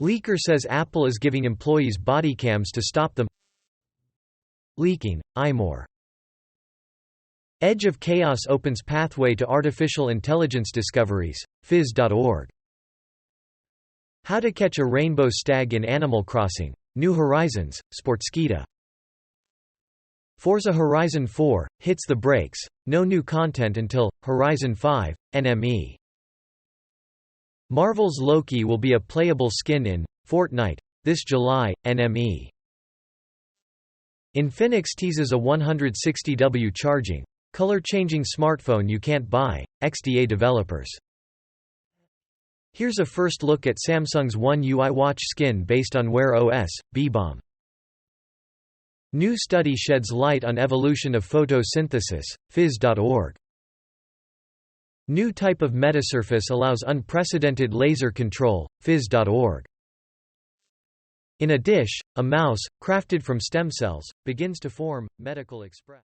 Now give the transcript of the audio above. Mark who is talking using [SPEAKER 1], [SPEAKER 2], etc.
[SPEAKER 1] Leaker says Apple is giving employees body cams to stop them. Leaking, iMore. Edge of Chaos opens pathway to artificial intelligence discoveries, phys.org. How to catch a rainbow stag in Animal Crossing, New Horizons, Sportskeeda. Forza Horizon 4 hits the brakes, no new content until Horizon 5, NME. Marvel's Loki will be a playable skin in Fortnite this July, NME. Infinix teases a 160W charging, color-changing smartphone you can't buy, XDA developers. Here's a first look at Samsung's One UI watch skin based on Wear OS, B-Bomb. New study sheds light on evolution of photosynthesis, phys.org. New type of metasurface allows unprecedented laser control, phys.org. In a dish, a mouse, crafted from stem cells, begins to form, Medical Express.